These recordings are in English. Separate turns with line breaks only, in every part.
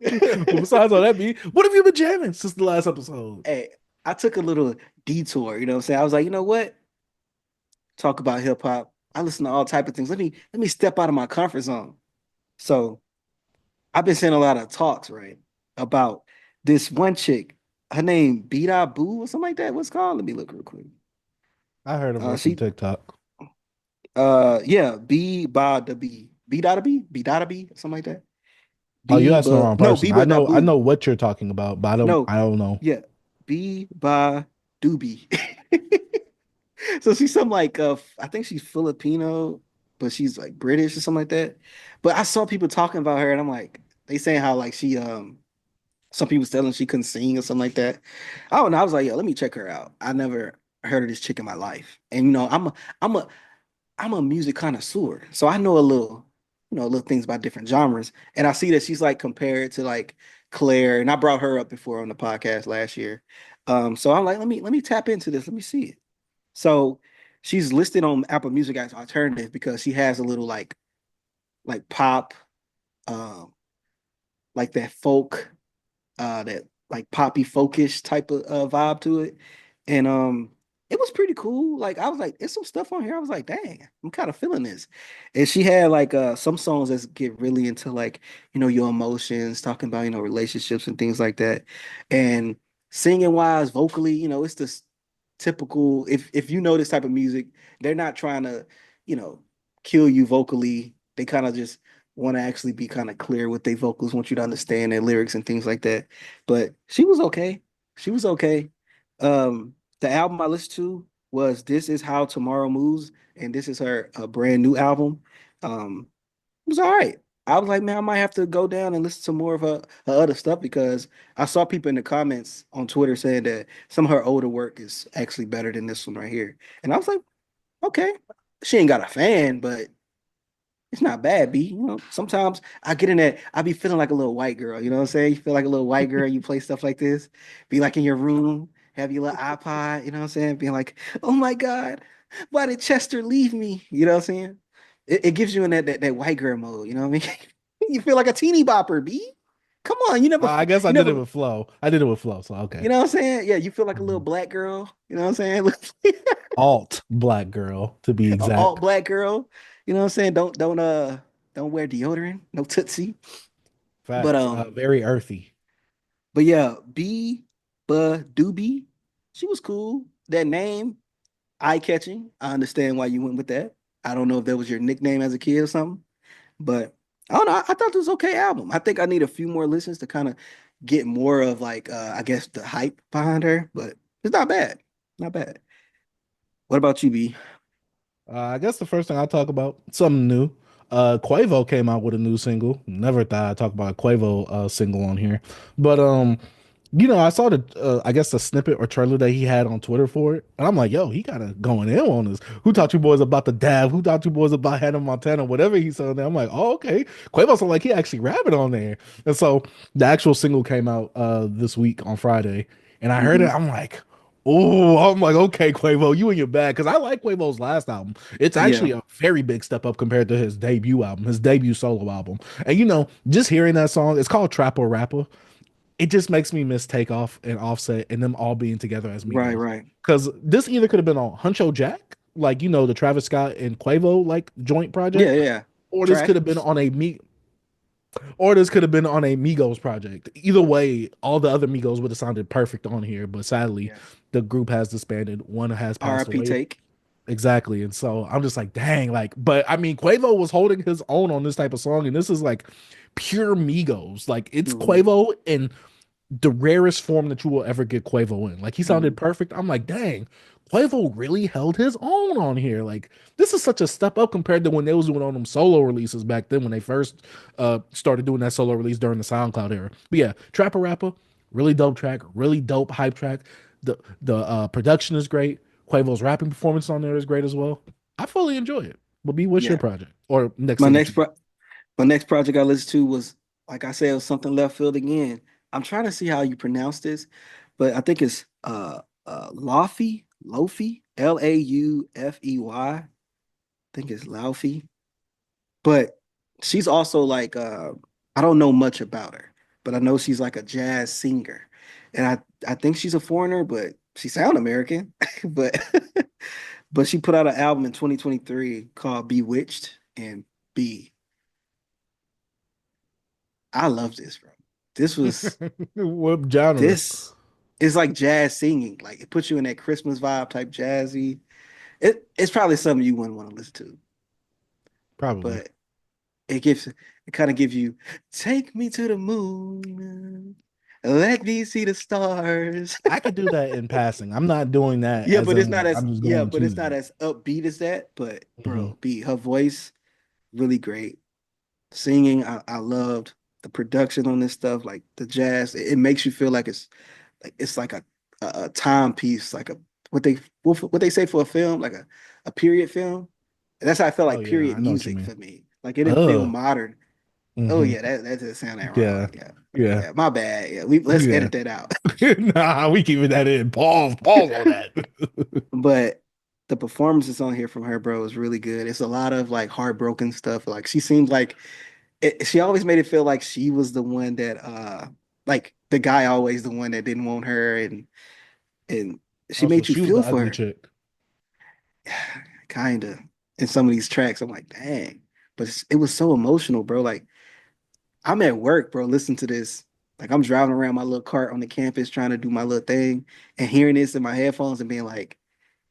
But besides all that, B, what have you been jamming since the last episode?
Hey, I took a little detour, you know what I'm saying? I was like, you know what? Talk about hip hop. I listen to all type of things. Let me step out of my comfort zone. So I've been seeing a lot of talks, right, about this one chick. Her name Beabadoobee or something like that. What's it called? Let me look real quick.
I heard of her from
She
TikTok.
yeah, Beabadoobee, something like that.
Oh, you asking the wrong
No,
person. I
Beabadoobee.
know what you're talking about, but
No,
I don't know.
yeah, Beabadoobee. So she's some like I think she's Filipino, but she's like British or something like that. But I saw people talking about her, and I'm like, they saying how like she some people telling she couldn't sing or something like that. I don't know. I was like, yo, let me check her out. I never heard of this chick in my life, and I'm a I'm a music connoisseur, so I know a little, little things about different genres. And I see that she's like compared to like Claire, and I brought her up before on the podcast last year. So I'm like, let me tap into this. Let me see it. So she's listed on Apple Music as alternative because she has a little like pop, um, like that folk, that like poppy folkish type of vibe to it. And it was pretty cool. Like I was like, there's some stuff on here. I was like, dang, I'm kind of feeling this. And she had like some songs that get really into like, your emotions, talking about, relationships and things like that. And singing wise, vocally, it's this typical if you know this type of music, they're not trying to, you know, kill you vocally. They kind of just want to actually be kind of clear with their vocals, want you to understand their lyrics and things like that. But she was okay. She was okay. The album I listened to was This Is How Tomorrow Moves, and this is her a brand new album. It was all right. I was like, man, I might have to go down and listen to more of her other stuff because I saw people in the comments on Twitter saying that some of her older work is actually better than this one right here. And I was like, okay, she ain't got a fan, but it's not bad, B. Sometimes I get in that, I be feeling like a little white girl. You know what I'm saying? You feel like a little white girl, you play stuff like this, be like in your room, have your little iPod, you know what I'm saying? Being like, oh my God, why did Chester leave me? You know what I'm saying? It gives you in that white girl mode, you know what I mean? You feel like a teeny bopper, B. Come on,
I guess I
you
did it
never,
with flow. I did it with flow, so
you
okay.
know what I'm saying? Yeah, you feel like a little
Mhm.
black girl, you know what I'm saying?
Alt black girl to be
All
exact.
black girl, you know what I'm saying? Don't wear deodorant, no Tootsie. But
Facts. Very earthy.
but yeah, B Doobie, she was cool. That name, eye catching. I understand why you went with that. I don't know if that was your nickname as a kid or something, but I don't know. I thought this was okay album. I think I need a few more listens to kind of get more of like I guess the hype behind her, but it's not bad. Not bad. What about you, B?
I guess the first thing I talk about something new. Quavo came out with a new single. Never thought I'd talk about a Quavo single on here, but I saw the I guess the snippet or trailer that he had on Twitter for it, and I'm like, yo, he kind of going in on this. Who taught you boys about the dab? Who taught you boys about Hannah Montana? Whatever he said on there, I'm like, oh, okay. Quavo sound like he actually rapping on there, and so the actual single came out this week on Friday, and I heard it.
Mm-hmm.
I'm like. Oh, I'm like, okay, Quavo, you in your bag. Because I like Quavo's last album. It's
Yeah.
actually a very big step up compared to his debut album, his debut solo album. And just hearing that song, it's called Trappa Rappa. It just makes me miss Takeoff and Offset and them all being together as
Right,
Migos.
right.
Because this either could have been on Huncho Jack, like, the Travis Scott and Quavo, like, joint
Yeah,
project,
yeah.
or this could
Track.
have been on a Migos project. Either way, all the other Migos would have sounded perfect on here, but sadly,
Yeah.
the group has disbanded. One has passed
R.I.P.
away.
Take.
Exactly. And so I'm just like, dang, like, but I mean, Quavo was holding his own on this type of song, and this is like pure Migos. Like, it's
Mm-hmm.
Quavo in the rarest form that you will ever get Quavo in. Like, he
Mm-hmm.
sounded perfect. I'm like, dang, Quavo really held his own on here. Like, this is such a step up compared to when they was doing on them solo releases back then when they first started doing that solo release during the SoundCloud era. But yeah, Trapper Rapper, really dope track, really dope hype track. The production is great. Quavo's rapping performance on there is great as well. I fully enjoy it. But B, what's your
Yeah.
project or next
My
thing that
next
you got?
pro My next project I listened to was, like I said, it was something left field again. I'm trying to see how you pronounce this, but I think it's Laufey, Laufey. I think it's Laufey. But she's also like I don't know much about her, but I know she's like a jazz singer, and I think she's a foreigner, but she sound American. but but she put out an album in 2023 called Bewitched, and B. I love this, bro. This was
What genre?
this is like jazz singing. Like it puts you in that Christmas vibe type jazzy. It's probably something you wouldn't want to listen to,
Probably.
but it kind of gives you take me to the moon, let me see the stars.
I could do that in passing. I'm not doing that as in like I'm just going
But
to
it's not
that.
as upbeat as that. But
Hmm.
bro, B, her voice really great. Singing, I loved the production on this stuff, like the jazz. It makes you feel like it's like a timepiece, like a what they say for a film, like a period film. And that's how I felt
Oh
like
yeah,
period
I know what you
music
mean.
for me. Like it didn't feel
Oh.
modern. Oh
Hmm.
yeah, that doesn't sound that wrong.
Yeah.
Yeah.
Yeah.
Yeah, my bad. Yeah, we let's
Yeah.
edit that out.
Nah, we keeping that in. Pause. Pause on that.
But the performances on here from her, bro, is really good. It's a lot of like heartbroken stuff. Like she seems like she always made it feel like she was the one that like the guy always the one that didn't want her and she
Also,
made you
she was the
feel for
ugly
her.
chick.
Kinda. In some of these tracks, I'm like, dang. But it was so emotional, bro. Like I'm at work, bro. Listen to this. Like I'm driving around my little cart on the campus trying to do my little thing and hearing this in my headphones and being like,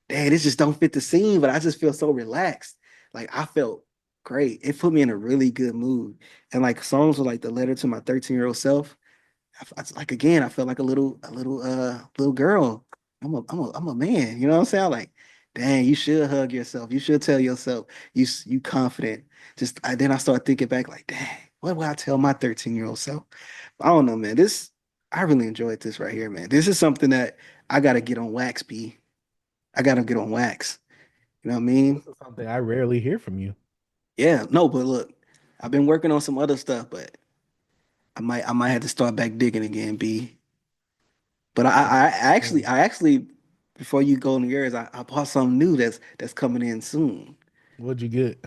dang, this just don't fit the scene, but I just feel so relaxed. Like I felt great. It put me in a really good mood. And like songs were like the letter to my 13-year-old self. Like again, I felt like little girl. I'm a man. You know what I'm saying? Like, dang, you should hug yourself. You should tell yourself you confident. Then I start thinking back, like, dang, what would I tell my 13-year-old self? I don't know, man. I really enjoyed this right here, man. This is something that I gotta get on wax, B. I gotta get on wax. You know what I mean?
This is something I rarely hear from you.
Yeah, no, but look, I've been working on some other stuff, but I might have to start back digging again, B. But I actually, before you go in yours, I bought something new that's coming in soon.
What'd you get?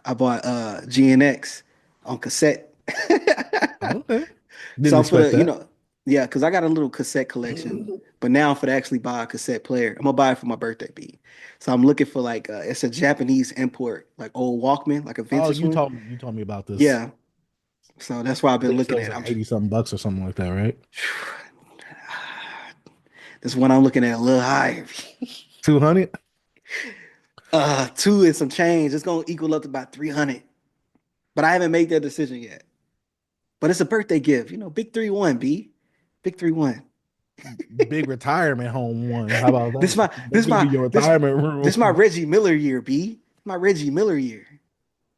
I bought GNX on cassette.
Okay.
So
Didn't
I'm for
expect
the,
that.
yeah, because I got a little cassette collection, but now I'm for to actually buy a cassette player. I'm gonna buy it for my birthday, B. So I'm looking for like it's a Japanese import, like old Walkman, like a
Oh,
vintage one.
you told me about this.
Yeah. So that's why I've
I
been
think you said
looking
it was
at.
like 80 something bucks or something like that, right?
This one I'm looking at a little higher.
200?
Two and some change. It's gonna equal up to about 300. But I haven't made that decision yet. But it's a birthday gift, big 3-1, B. Big 3-1.
Big retirement home one. How about
This
that?
my
That's
this
gonna be
my
your
this
retirement
this my
room.
Reggie Miller year, B. My Reggie Miller year.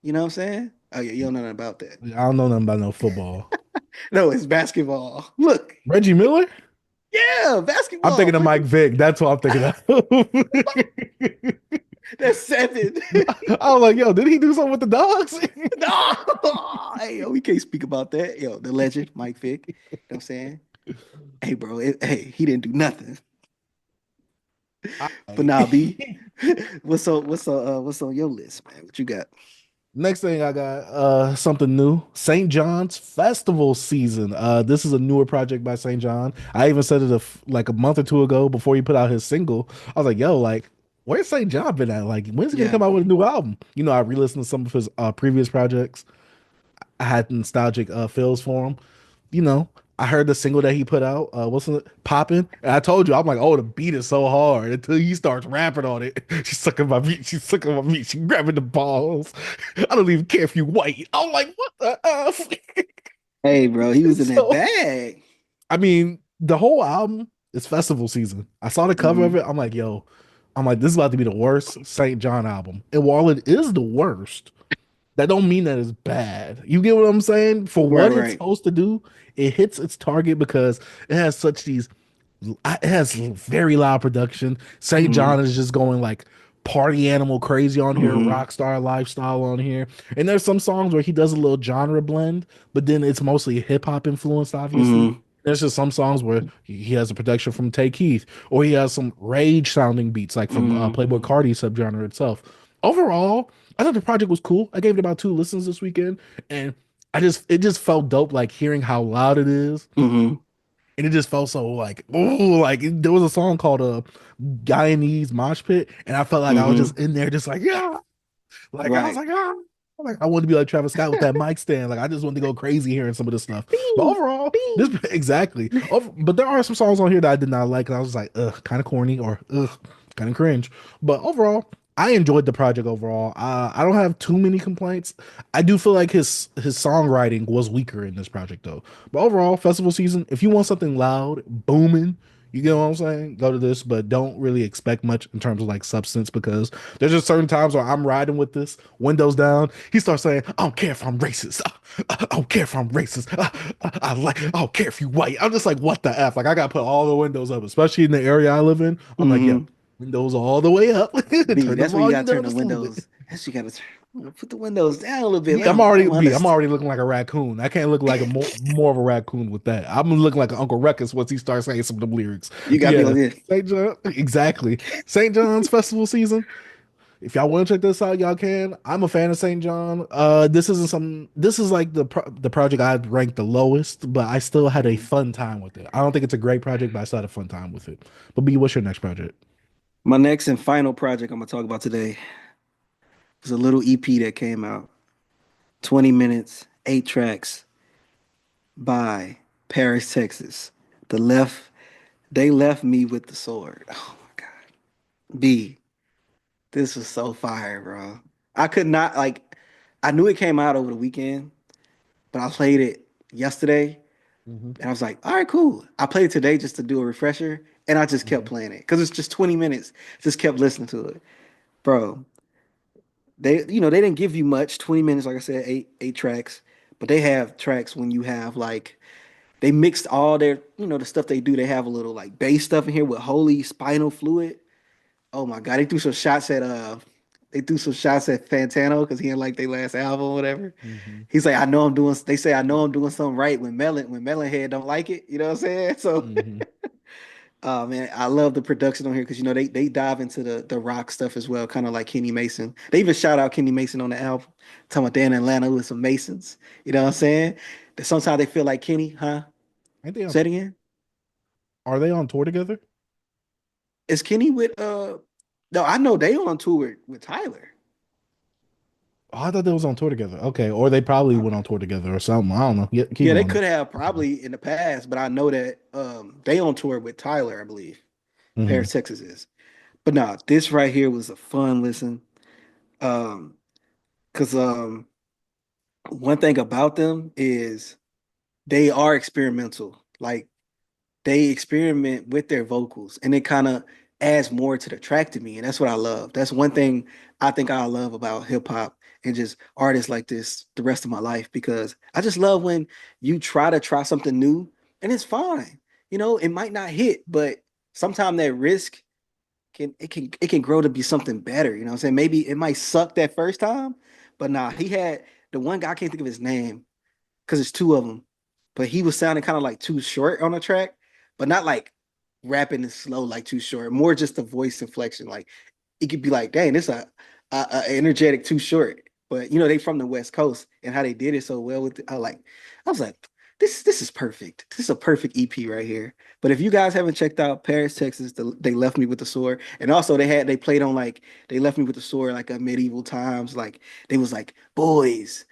You know what I'm saying? Oh yeah, you don't know nothing about that.
I don't know nothing about no football.
No, it's basketball. Look,
Reggie Miller?
yeah,
I'm
basketball.
thinking of
What
Mike
you?
Vick. That's what I'm thinking of.
That's seven.
I was like, yo, did he do something with the dogs?
No, hey, yo, we can't speak about that. Yo, the legend, Mike Vick. You know what I'm saying? Hey, bro, hey, he didn't do nothing. But
Alright.
nah, B, what's on your list, man? What you got?
Next thing I got something new. St. John's Festival season. This is a newer project by St. John. I even said it like a month or two ago before he put out his single. I was like, yo, like, where's St. John been at? Like, when's he gonna
Yeah.
come out with a new album? I re-listened to some of his previous projects. I had nostalgic feels for him. You know, I heard the single that he put out. What's it? Poppin'. And I told you, I'm like, oh, the beat is so hard until he starts rapping on it. She's sucking my meat. She's sucking my meat. She grabbing the balls. I don't even care if you white. I'm like, what the F?
Hey, bro, he was in that
So,
bag.
I mean, the whole album is festival season. I saw the cover of
Hmm.
it. I'm like, yo, I'm like, this is about to be the worst St. John album. And while it is the worst, that don't mean that it's bad. You get what I'm saying? For
Right,
what it's
right.
supposed to do, it hits its target because it has such these it has very loud production. St.
Hmm.
John is just going like party animal crazy on here,
Hmm.
rock star lifestyle on here. And there's some songs where he does a little genre blend, but then it's mostly hip hop influenced, obviously.
Hmm.
There's just some songs where he has a production from Tay Keith, or he has some rage sounding beats like from
Hmm.
Playboy Cardi subgenre itself. Overall, I thought the project was cool. I gave it about two listens this weekend, and it just felt dope like hearing how loud it is.
Hmm.
And it just felt so like, oh, like there was a song called Guyanese Mosh Pit, and I felt like I was
Hmm.
just in there, just like, yeah, like I was
Right.
like, ah, like I wanted to be like Travis Scott with that mic stand. Like I just wanted to go crazy hearing some of this stuff. But
Bing,
overall, this
bing.
exactly. But there are some songs on here that I did not like, and I was like, ugh, kind of corny or ugh, kind of cringe. But overall, I enjoyed the project overall. I don't have too many complaints. I do feel like his songwriting was weaker in this project though. But overall, festival season, if you want something loud, booming, you get what I'm saying? Go to this, but don't really expect much in terms of like substance because there's just certain times where I'm riding with this, windows down. He starts saying, "I don't care if I'm racist. I don't care if I'm racist. I don't care if you white." I'm just like, "What the f?" Like I gotta put all the windows up, especially in the area I live in. I'm like, "Yo,
Hmm.
windows all the way up.
B,
Turn the
that's where you
volume
gotta turn
down
the
just a little bit."
windows. That's you gotta put the windows down a little bit.
B, I'm already
Let them
B. I'm
understand.
already looking like a raccoon. I can't look like a more of a raccoon with that. I'm looking like an Uncle Ruckus once he starts saying some of them lyrics.
You
But
gotta be
yeah,
like this.
St. John, exactly. St. John's festival season. If y'all want to check this out, y'all can. I'm a fan of St. John. This isn't some. This is like the project I'd rank the lowest, but I still had a
Mhm.
fun time with it. I don't think it's a great project, but I still had a fun time with it. But B, what's your next project?
My next and final project I'm gonna talk about today is a little EP that came out. 20 minutes, 8 tracks by Paris, Texas. The left, they left me with the sword. Oh my God. B, this was so fire, bro. I could not like I knew it came out over the weekend, but I played it yesterday
Hmm.
and I was like, all right, cool. I played it today just to do a refresher, and I just kept
Hmm.
playing it because it's just 20 minutes. Just kept listening to it. Bro, they didn't give you much. 20 minutes, like I said, eight tracks, but they have tracks when you have like they mixed all their, the stuff they do. They have a little like bass stuff in here with holy spinal fluid. Oh my God, they threw some shots at Fantano because he didn't like their last album or whatever.
Hmm.
He's like, I know I'm doing. They say I know I'm doing something right when Melonhead don't like it. You know what I'm saying? So,
Hmm.
oh man, I love the production on here because they dive into the rock stuff as well, kind of like Kenny Mason. They even shout out Kenny Mason on the album, talking about they're in Atlanta with some Masons. You know what I'm saying? That sometimes they feel like Kenny, huh?
Ain't they on?
Say it again.
Are they on tour together?
Is Kenny with No, I know they on tour with Tyler.
Oh, I thought they was on tour together. Okay, or they probably went on tour together or something. I don't know. Yeah, keep
Yeah, they
going
could
though.
have probably in the past, but I know that they on tour with Tyler, I believe.
Hmm.
Paris, Texas is. But no, this right here was a fun listen. Um, because one thing about them is they are experimental. Like they experiment with their vocals and it kind of adds more to the track to me. And that's what I love. That's one thing I think I love about hip hop and just artists like this the rest of my life because I just love when you try something new and it's fine. It might not hit, but sometimes that risk can grow to be something better. You know what I'm saying? Maybe it might suck that first time, but nah, he had the one guy, I can't think of his name because it's two of them, but he was sounding kind of like too short on the track, but not like rapping and slow like too short, more just the voice inflection. Like it could be like, dang, this a energetic too short. But they from the West Coast and how they did it so well with it, I was like, this is perfect. This is a perfect EP right here. But if you guys haven't checked out Paris, Texas, they left me with the sword, and also they played on like they left me with the sword like a medieval times. Like they was like, boys,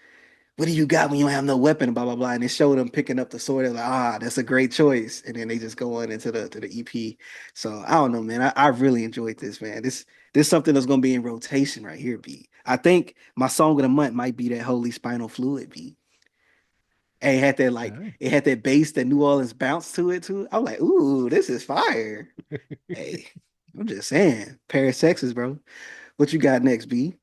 what do you got when you don't have no weapon? Blah blah blah. And it showed them picking up the sword. They're like, that's a great choice. And then they just go on into the EP. So I don't know, man. I really enjoyed this, man. This is something that's gonna be in rotation right here, B. I think my song of the month might be that Holy Spinal Fluid B. And
Okay.
it had that bass, that New Orleans bounce to it too. I'm like, ooh, this is fire. Hey, I'm just saying. Paris, Texas, bro. What you got next, B?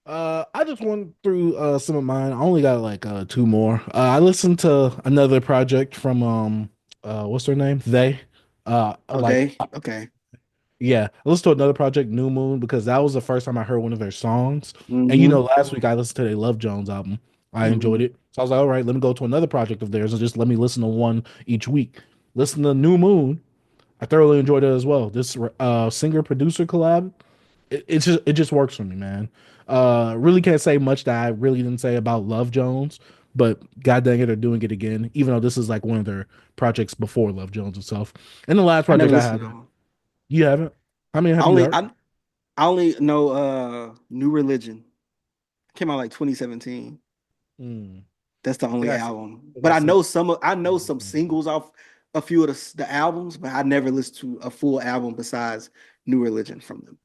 I just went through some of mine. I only got like two more. I listened to another project from what's their name? They.
Oh,
Like
they? Okay.
yeah, I listened to another project, New Moon, because that was the first time I heard one of their songs. And
Mm-hmm.
last week I listened to their Love Jones album. I enjoyed
Mm-hmm.
it. So I was like, all right, let me go to another project of theirs and just let me listen to one each week. Listen to New Moon. I thoroughly enjoyed it as well. This singer producer collab, it just works for me, man. Really can't say much that I really didn't say about Love Jones, but god dang it, they're doing it again. Even though this is like one of their projects before Love Jones itself. And the last
I never
project I
listened
had,
to them.
you haven't? How many
I
have you
only
heard?
I, I only know New Religion. Came out like 2017.
Mm.
That's the
I
only
got some.
album.
I
But
got some.
I know some singles off a few of the albums, but I never listened to a full album besides New Religion from them.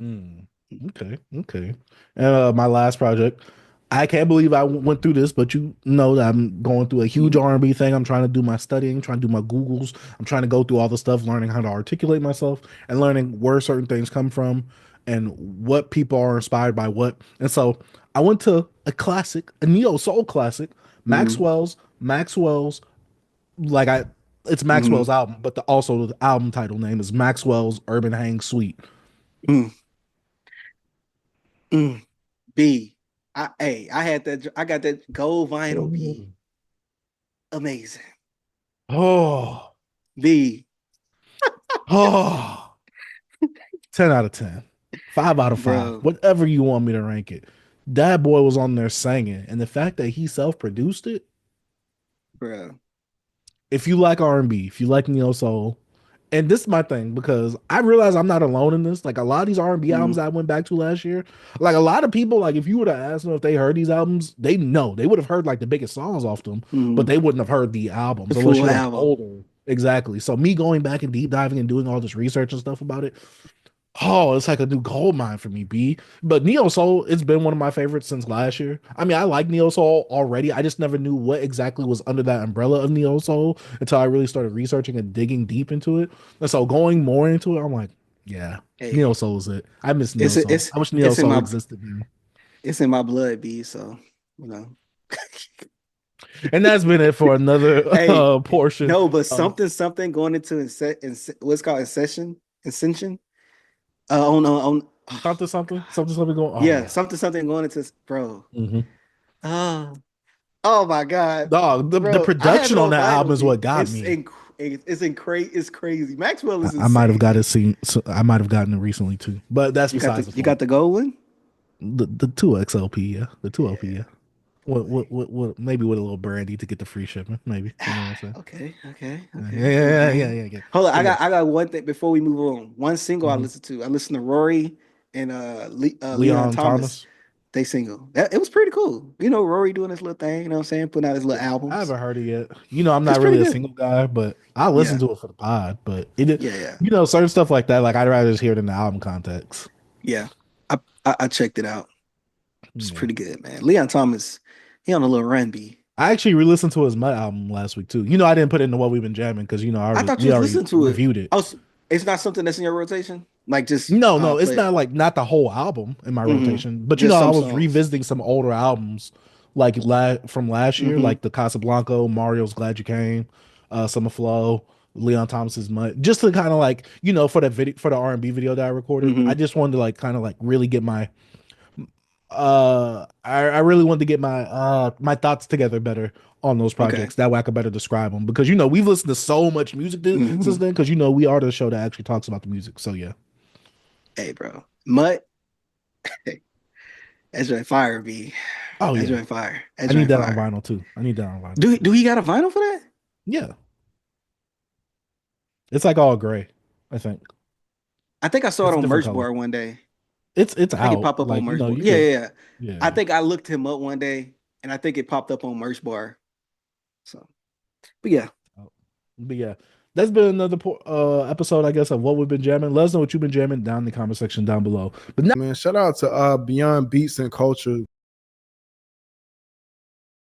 Mm. Okay, okay. And my last project, I can't believe I went through this, but you know that I'm going through a huge
Mhm.
R&B thing. I'm trying to do my studying, trying to do my Googles. I'm trying to go through all the stuff, learning how to articulate myself and learning where certain things come from and what people are inspired by what. And so I went to a classic, a neo soul classic,
Mhm.
Maxwell's like I it's Maxwell's
Mhm.
album, but also the album title name is Maxwell's Urban Hang Suite.
Mm. Mm. B. I had that. I got that gold vinyl. B. Amazing.
Oh,
B.
oh, 10 out of 10. 5 out of 5.
Bro.
Whatever you want me to rank it. That boy was on there singing. And the fact that he self-produced it,
Bro.
if you like R&B, if you like neo soul, and this is my thing because I realize I'm not alone in this. Like a lot of these R&B albums
Mm.
I went back to last year, like a lot of people, like if you would have asked them if they heard these albums, they know they would have heard like the biggest songs off them, but
Mm.
they wouldn't have heard the
The
albums unless
full
you're like
album.
older. Exactly. So me going back and deep diving and doing all this research and stuff about it, oh, it's like a new gold mine for me, B. But Neo Soul, it's been one of my favorites since last year. I mean, I like Neo Soul already. I just never knew what exactly was under that umbrella of Neo Soul until I really started researching and digging deep into it. And so going more into it, I'm like, yeah, Neo
Hey,
Soul is it. I miss Neo
it's
Soul. I wish Neo
it's in
Soul
my
existed now.
it's in my blood, B. So you know.
And that's been it for another
Hey,
portion
no, but
of
something going into what's called ascension. On
something going. Oh
yeah,
yeah.
something going into bro.
Hmm.
Oh, oh my God,
Dog, the
bro! I have it
production on
on
that album
vinyl,
is what
B.
got me.
It's crazy. Maxwell is
I might have got
insane.
it seen. So I might have gotten it recently too, but that's besides the
You
point.
got the gold one.
The two XLP, yeah, the two LP, yeah. What? Maybe with a little brandy to get the free shipment, maybe. You know what I'm saying? Yeah,
Okay.
yeah,
Little
yeah, yeah,
brand.
yeah, yeah.
Hold on,
But yeah,
I got one thing before we move on. One single I
mhm.
listened to. I listened to Rory and Leon
Leon
Thomas.
Thomas.
They single. It was pretty cool. You know, Rory doing his little thing. You know what I'm saying? Putting out his little
I
albums.
haven't heard it yet. You know, I'm
It's
not
pretty
really a
good.
single guy, but I listen
Yeah,
to it for the pod. But it,
yeah.
you know, certain stuff like that, like I'd rather just hear it in the album context.
Yeah. I checked it out. It's
Yeah.
pretty good, man. Leon Thomas, he on a little run B.
I actually re-listened to his Mud album last week too. You know, I didn't put it into what we've been jamming because you know,
I thought you
we
was
already
listening to it.
reviewed it.
It's not something that's in your rotation? Like just
No, no, it's
play
not
it.
like not the whole album in my rotation, but you know,
Just
I
some
was
songs.
revisiting some older albums like from last year,
hmm
like the Casablanca, Mario's Glad You Came, Summer Flow, Leon Thomas's Mud, just to kind of like you know for the video for the R&B video that I recorded. I
hmm
just wanted to like kind of like really get my I really wanted to get my thoughts together better on those
Okay.
projects. That way I could better describe them because you know we've listened to so much music since
hmm
then because you know we are the show that actually talks about the music. So yeah.
Hey, bro. Mutt, that's right, fire, B.
Oh
That's
yeah.
right, fire.
I
That's
need
right,
that on
fire.
vinyl too. I need that on vinyl too.
Do he got a vinyl for that?
Yeah. It's like all gray, I think.
I think I saw it
It's a
on
different
Merch
color.
Bar one day.
It's
I think it
out.
popped up on
Like, you
Merch
know,
Bar.
you
Yeah,
could
yeah, yeah. I
yeah.
think I looked him up one day, and I think it popped up on Merch Bar. So, but yeah.
But yeah. That's been another episode, I guess, of what we've been jamming. Let us know what you've been jamming down in the comment section down below. But now
Man, shout out to Beyond Beats and Culture.